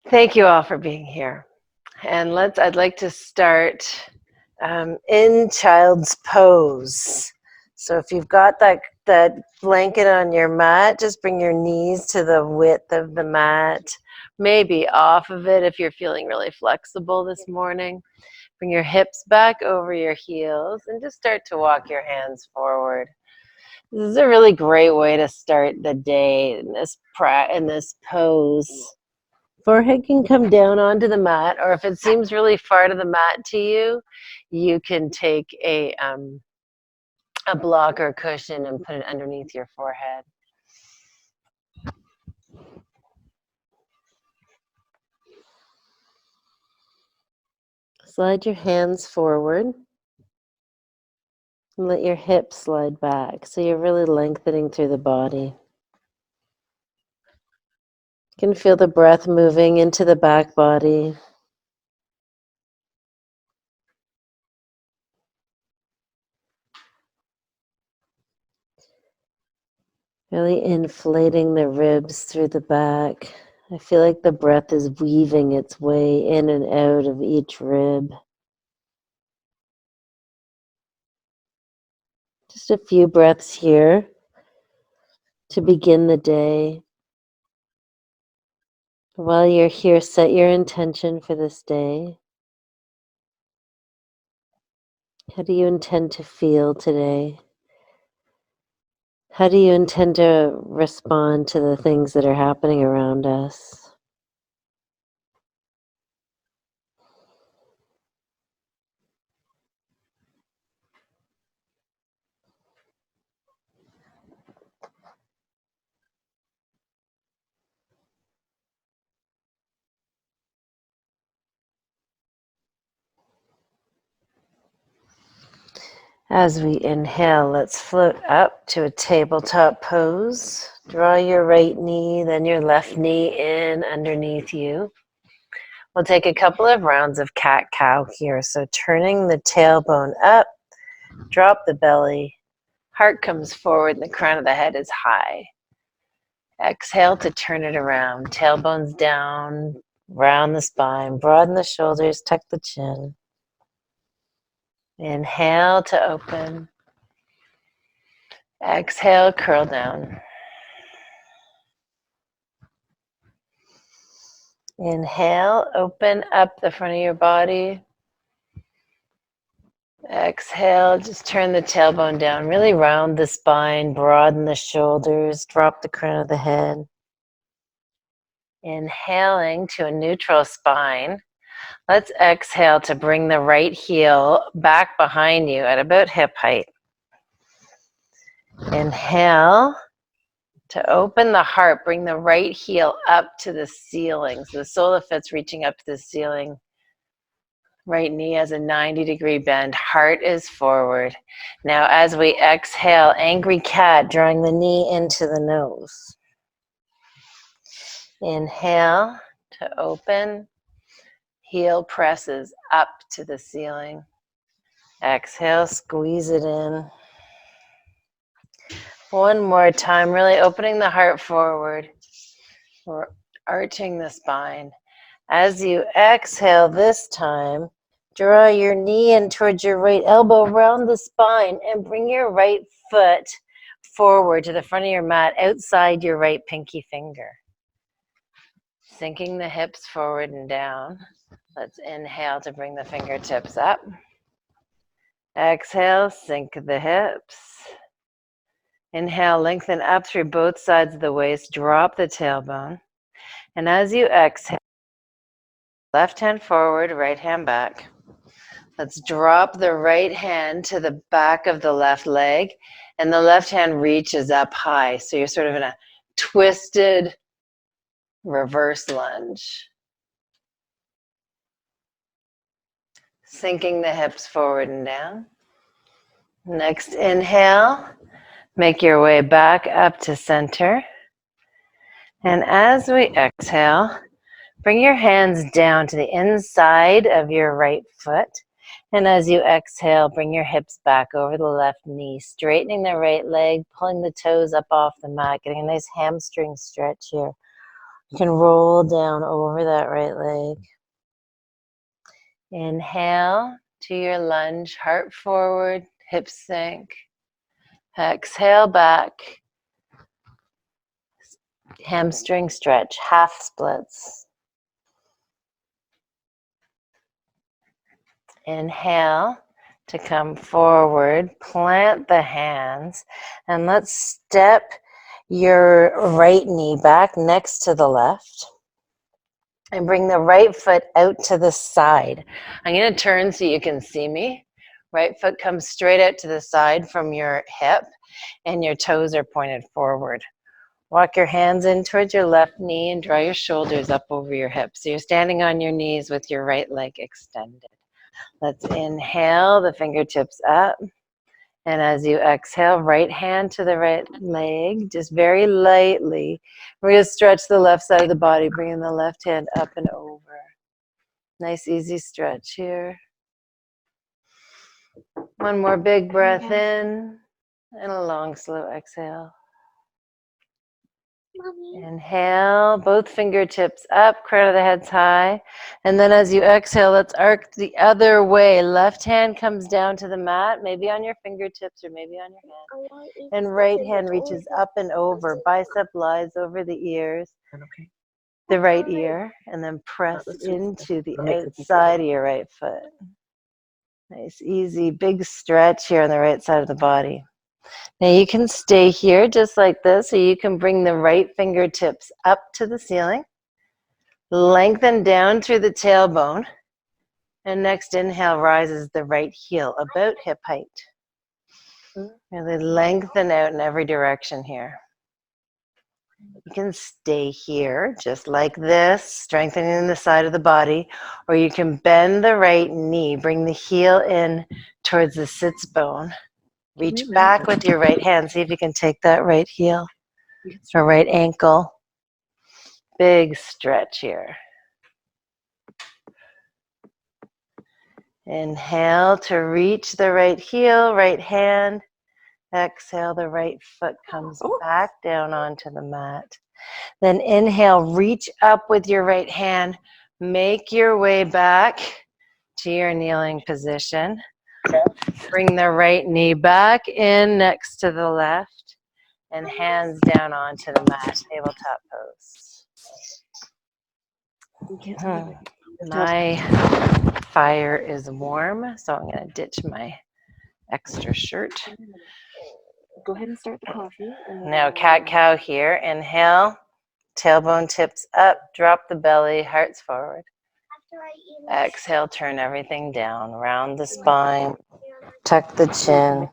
Thank you all for being here. And I'd like to start in child's pose. So if you've got that blanket on your mat, just bring your knees to the width of the mat, maybe off of it if you're feeling really flexible this morning. Bring your hips back over your heels and just start to walk your hands forward. This is a really great way to start the day in this pose. Forehead can come down onto the mat, or if it seems really far to the mat to you, you can take a block or cushion and put it underneath your forehead. Slide your hands forward and let your hips slide back, so you're really lengthening through the body. You can feel the breath moving into the back body. Really inflating the ribs through the back. I feel like the breath is weaving its way in and out of each rib. Just a few breaths here to begin the day. While you're here, set your intention for this day. How do you intend to feel today? How do you intend to respond to the things that are happening around us? As we inhale, let's float up to a tabletop pose. Draw your right knee, then your left knee in underneath you. We'll take a couple of rounds of cat-cow here. So turning the tailbone up, drop the belly, heart comes forward and the crown of the head is high. Exhale to turn it around, tailbone's down, round the spine, broaden the shoulders, tuck the chin. Inhale to open. Exhale, curl down. Inhale, open up the front of your body. Exhale, just turn the tailbone down, really round the spine, broaden the shoulders, drop the crown of the head. Inhaling to a neutral spine. Let's exhale to bring the right heel back behind you at about hip height. Inhale to open the heart, bring the right heel up to the ceiling. So the sole of foot's reaching up to the ceiling. Right knee has a 90-degree bend, heart is forward. Now as we exhale, angry cat, drawing the knee into the nose. Inhale to open, heel presses up to the ceiling. Exhale, squeeze it in. One more time, really opening the heart forward. We're arching the spine. As you exhale this time, draw your knee in towards your right elbow, round the spine, and bring your right foot forward to the front of your mat, outside your right pinky finger. Sinking the hips forward and down. Let's inhale to bring the fingertips up. Exhale, sink the hips. Inhale, lengthen up through both sides of the waist, drop the tailbone. And as you exhale, left hand forward, right hand back. Let's drop the right hand to the back of the left leg, and the left hand reaches up high. So you're sort of in a twisted reverse lunge. Sinking the hips forward and down. Next inhale, make your way back up to center. And as we exhale, bring your hands down to the inside of your right foot. And as you exhale, bring your hips back over the left knee, straightening the right leg, pulling the toes up off the mat, getting a nice hamstring stretch here. You can roll down over that right leg. Inhale to your lunge, heart forward, hips sink. Exhale back. Hamstring stretch, half splits. Inhale to come forward, plant the hands, and let's step your right knee back next to the left and bring the right foot out to the side. I'm going to turn so you can see me. Right foot comes straight out to the side from your hip and your toes are pointed forward. Walk your hands in towards your left knee and draw your shoulders up over your hips. So you're standing on your knees with your right leg extended. Let's inhale, the fingertips up. And as you exhale, right hand to the right leg, just very lightly. We're going to stretch the left side of the body, bringing the left hand up and over. Nice, easy stretch here. One more big breath in and a long, slow exhale. Inhale, both fingertips up, crown of the head's high. And then as you exhale, let's arc the other way. Left hand comes down to the mat, maybe on your fingertips or maybe on your hand. And right hand reaches up and over. Bicep lies over the ears, the right ear, and then press into the outside of your right foot. Nice, easy, big stretch here on the right side of the body. Now you can stay here just like this, or you can bring the right fingertips up to the ceiling, lengthen down through the tailbone, and next inhale rises the right heel about hip height. Really lengthen out in every direction here. You can stay here just like this, strengthening the side of the body, or you can bend the right knee, bring the heel in towards the sits bone. Reach back with your right hand. See if you can take that right heel or right ankle. Big stretch here. Inhale to reach the right heel, right hand. Exhale, the right foot comes back down onto the mat. Then inhale, reach up with your right hand. Make your way back to your kneeling position. Bring the right knee back in next to the left and hands down onto the mat, tabletop pose. My fire is warm, so I'm going to ditch my extra shirt. Go ahead and start the coffee. Now cat-cow here. Inhale, tailbone tips up, drop the belly, hearts forward. Exhale, turn everything down, round the spine, tuck the chin.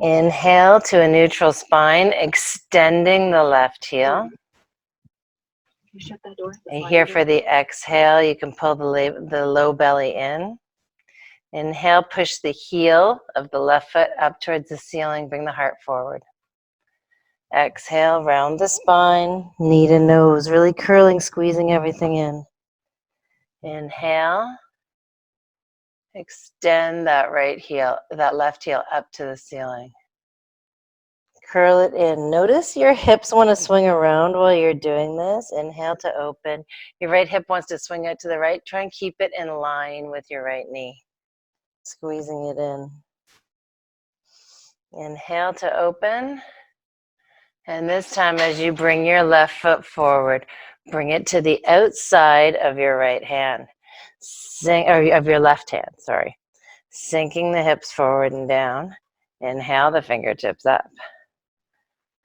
Inhale to a neutral spine, extending the left heel. You shut that door. And here for the exhale, you can pull the low belly in. Inhale, push the heel of the left foot up towards the ceiling, bring the heart forward. Exhale, round the spine, knee to nose, really curling, squeezing everything in. Inhale, extend that left heel up to the ceiling. Curl it in. Notice your hips want to swing around while you're doing this. Inhale to open. Your right hip wants to swing out to the right. Try and keep it in line with your right knee. Squeezing it in. Inhale to open. And this time as you bring your left foot forward, bring it to the outside of your right hand. Of your left hand, sorry. Sinking the hips forward and down. Inhale, the fingertips up.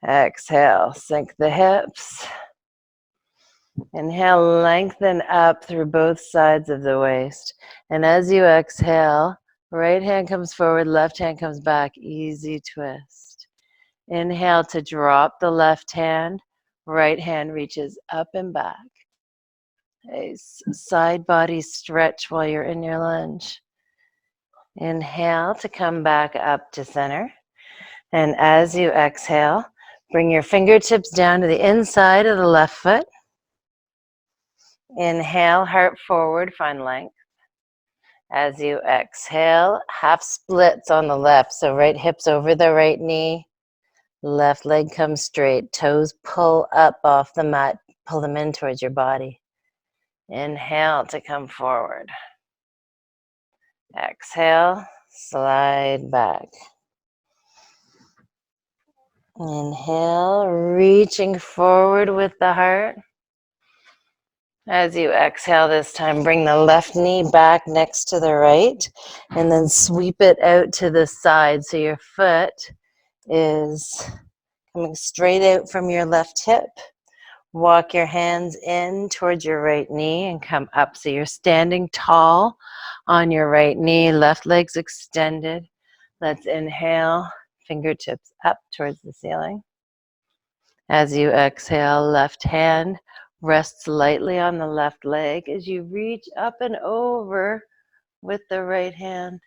Exhale, sink the hips. Inhale, lengthen up through both sides of the waist. And as you exhale, right hand comes forward, left hand comes back. Easy twist. Inhale to drop the left hand. Right hand reaches up and back. A side body stretch while you're in your lunge. Inhale to come back up to center. And as you exhale, bring your fingertips down to the inside of the left foot. Inhale, heart forward, find length. As you exhale, half splits on the left. So right hip's over the right knee, Left leg comes straight. Toes pull up off the mat. Pull them in towards your body. Inhale to come forward. Exhale, slide back. Inhale, reaching forward with the heart. As you exhale this time, bring the left knee back next to the right and then sweep it out to the side so your foot is coming straight out from your left hip. Walk your hands in towards your right knee and come up. So you're standing tall on your right knee, left leg's extended. Let's inhale, fingertips up towards the ceiling. As you exhale, left hand rests lightly on the left leg as you reach up and over with the right hand.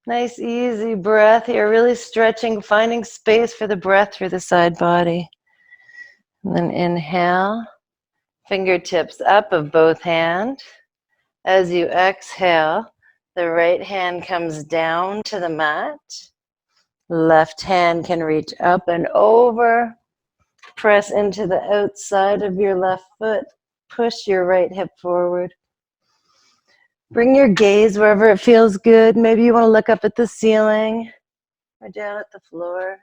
Nice easy breath here, really stretching, finding space for the breath through the side body. And then inhale, fingertips up of both hands. As you exhale, the right hand comes down to the mat. Left hand can reach up and over. Press into the outside of your left foot. Push your right hip forward. Bring your gaze wherever it feels good. Maybe you want to look up at the ceiling or down at the floor.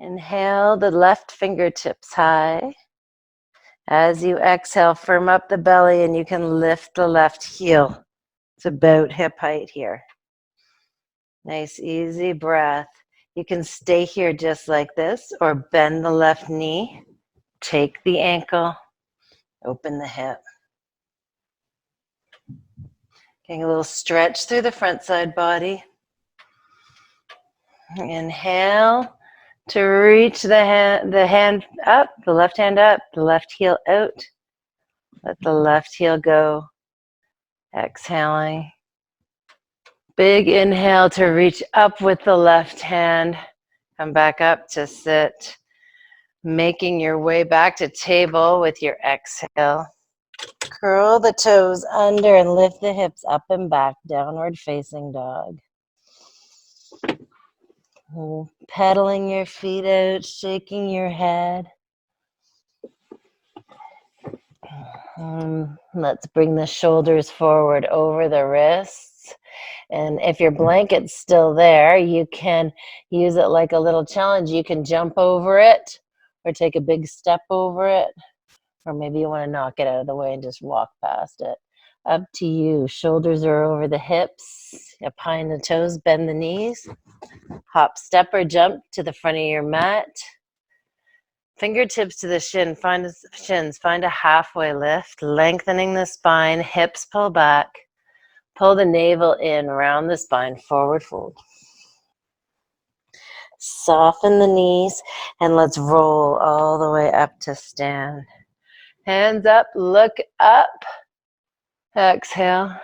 Inhale the left fingertips high. As you exhale, firm up the belly and you can lift the left heel. It's about hip height here. Nice, easy breath. You can stay here just like this or bend the left knee. Take the ankle. Open the hip. Getting a little stretch through the front side body. Inhale to reach the hand up, the left hand up, the left heel out. Let the left heel go. Exhaling. Big inhale to reach up with the left hand. Come back up to sit. Making your way back to table with your exhale. Curl the toes under and lift the hips up and back, downward facing dog. Pedaling your feet out, shaking your head. Let's bring the shoulders forward over the wrists. And if your blanket's still there, you can use it like a little challenge. You can jump over it or take a big step over it. Or maybe you want to knock it out of the way and just walk past it. Up to you. Shoulders are over the hips. Up high in the toes, bend the knees. Hop, step, or jump to the front of your mat. Fingertips to the shins. Find a halfway lift. Lengthening the spine. Hips pull back. Pull the navel in. Round the spine. Forward fold. Soften the knees. And let's roll all the way up to stand. Hands up. Look up. Exhale.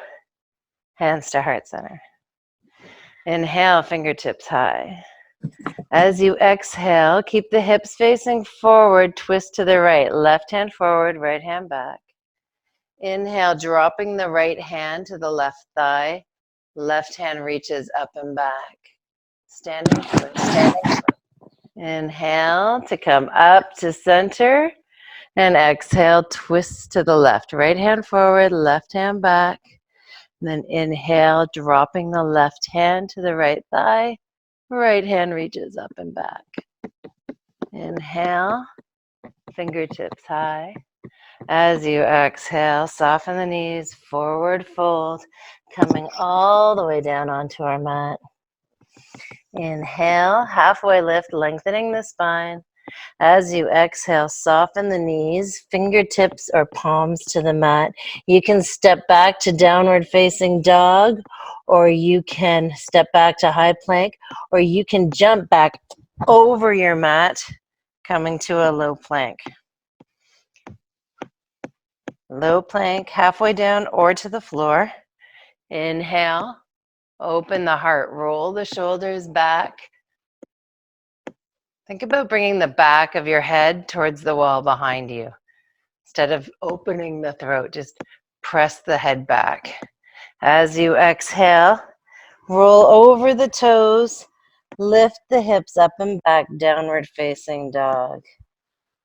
Hands to heart center. Inhale, fingertips high. As you exhale, keep the hips facing forward, twist to the right. Left hand forward, right hand back. Inhale, dropping the right hand to the left thigh. Left hand reaches up and back. Standing twist. Inhale to come up to center. And exhale, twist to the left. Right hand forward, left hand back. And then inhale, dropping the left hand to the right thigh. Right hand reaches up and back. Inhale, fingertips high. As you exhale, soften the knees, forward fold, coming all the way down onto our mat. Inhale, halfway lift, lengthening the spine. As you exhale, soften the knees, fingertips or palms to the mat. You can step back to downward facing dog, or you can step back to high plank, or you can jump back over your mat, coming to a low plank. Low plank, halfway down or to the floor. Inhale, open the heart, roll the shoulders back. Think about bringing the back of your head towards the wall behind you. Instead of opening the throat, just press the head back. As you exhale, roll over the toes, Lift the hips up and back, downward facing dog.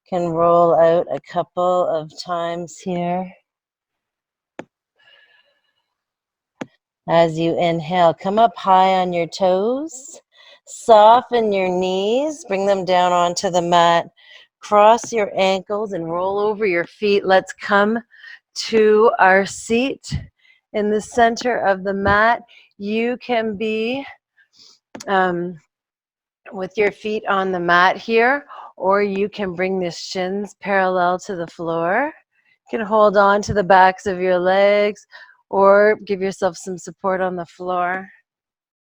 Can roll out a couple of times here. As you inhale, come up high on your toes. Soften your knees, bring them down onto the mat. Cross your ankles and roll over your feet. Let's come to our seat in the center of the mat. You can be with your feet on the mat here, or you can bring the shins parallel to the floor. You can hold on to the backs of your legs or give yourself some support on the floor.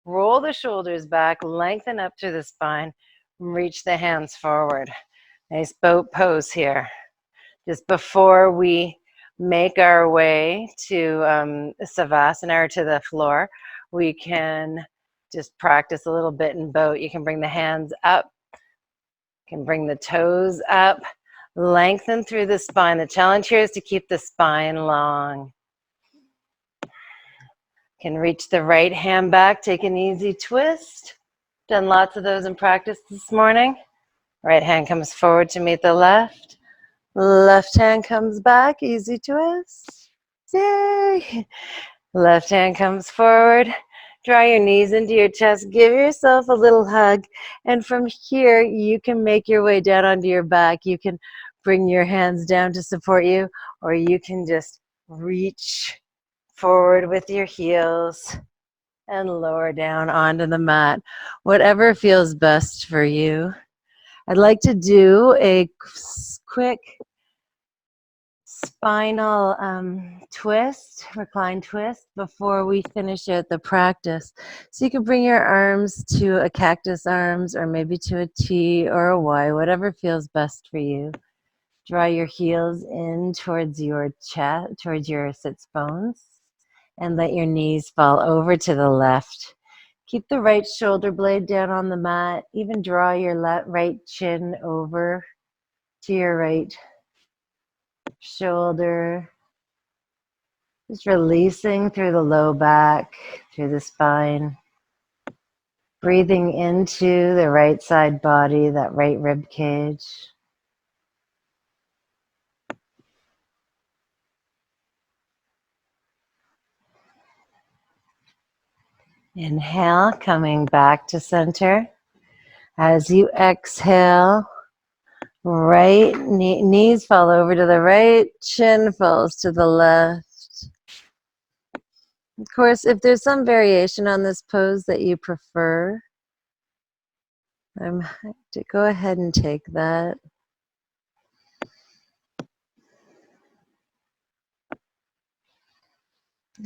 Roll the shoulders back, lengthen up through the spine, reach the hands forward. Nice boat pose here. Just before we make our way to Savasana or to the floor, we can just practice a little bit in boat. You can bring the hands up, you can bring the toes up, lengthen through the spine. The challenge here is to keep the spine long. Can reach the right hand back, take an easy twist. Done lots of those in practice this morning. Right hand comes forward to meet the left. Left hand comes back, easy twist. Yay! Left hand comes forward. Draw your knees into your chest. Give yourself a little hug. And from here, you can make your way down onto your back. You can bring your hands down to support you, or you can just reach forward with your heels and lower down onto the mat. Whatever feels best for you. I'd like to do a quick spinal twist, recline twist, before we finish out the practice. So you can bring your arms to a cactus arms, or maybe to a T or a Y, whatever feels best for you. Draw your heels in towards your chest, towards your sits bones, and let your knees fall over to the left. Keep the right shoulder blade down on the mat. Even draw your right chin over to your right shoulder. Just releasing through the low back, through the spine. Breathing into the right side body, that right rib cage. Inhale, coming back to center. As you exhale, right knees fall over to the right, chin falls to the left. Of course, if there's some variation on this pose that you prefer, go ahead and take that.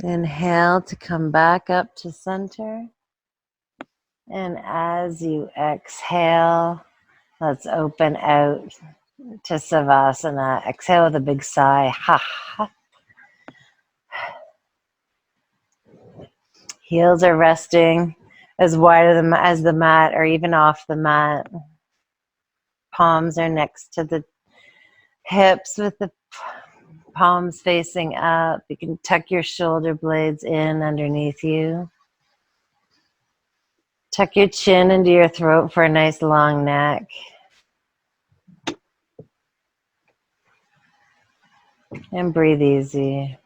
Inhale to come back up to center. And as you exhale, let's open out to Savasana. Exhale with a big sigh. Ha ha. Heels are resting as wide as the mat, or even off the mat. Palms are next to the hips with the palms facing up. You can tuck your shoulder blades in underneath you. Tuck your chin into your throat for a nice long neck. And breathe easy.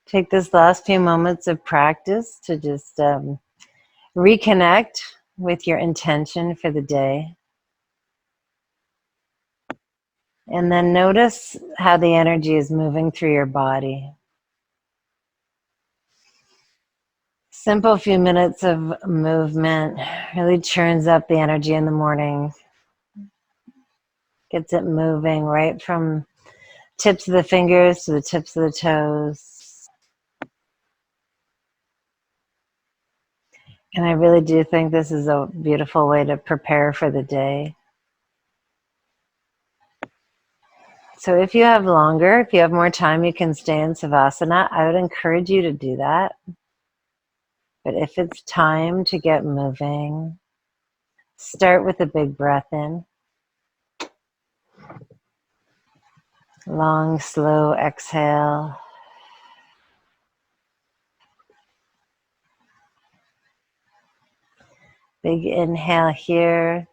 Take this last few moments of practice to just reconnect with your intention for the day. And then notice how the energy is moving through your body. Simple few minutes of movement really churns up the energy in the morning. Gets it moving right from tips of the fingers to the tips of the toes. And I really do think this is a beautiful way to prepare for the day. So if you have longer, if you have more time, you can stay in Savasana. I would encourage you to do that. But if it's time to get moving, start with a big breath in. Long, slow exhale. Big inhale here.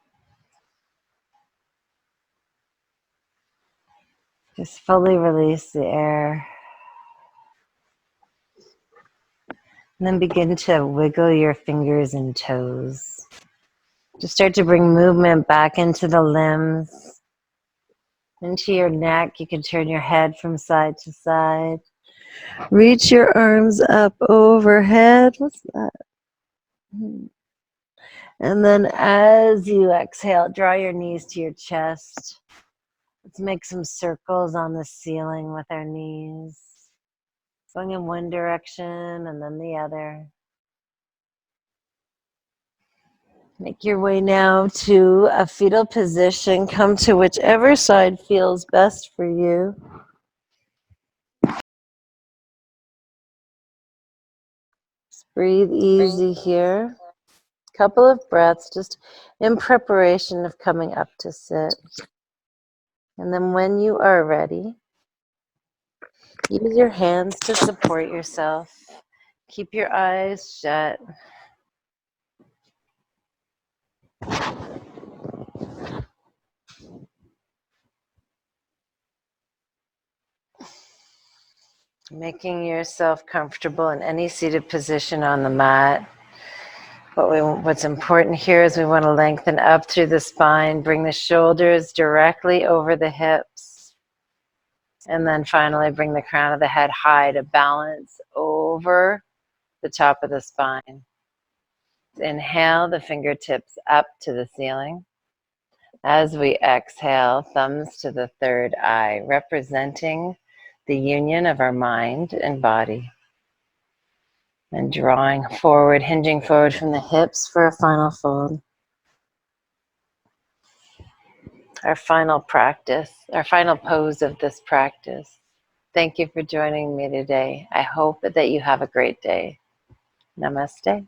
Just fully release the air. And then begin to wiggle your fingers and toes. Just start to bring movement back into the limbs, into your neck. You can turn your head from side to side. Reach your arms up overhead. What's that? And then as you exhale, draw your knees to your chest. Let's make some circles on the ceiling with our knees. Going in one direction and then the other. Make your way now to a fetal position. Come to whichever side feels best for you. Just breathe easy here. Couple of breaths just in preparation of coming up to sit. And then when you are ready, use your hands to support yourself. Keep your eyes shut. Making yourself comfortable in any seated position on the mat. What's important here is we want to lengthen up through the spine, bring the shoulders directly over the hips, and then finally bring the crown of the head high to balance over the top of the spine. Inhale, the fingertips up to the ceiling. As we exhale, thumbs to the third eye, representing the union of our mind and body. And drawing forward, hinging forward from the hips for a final fold. Our final practice, our final pose of this practice. Thank you for joining me today. I hope that you have a great day. Namaste.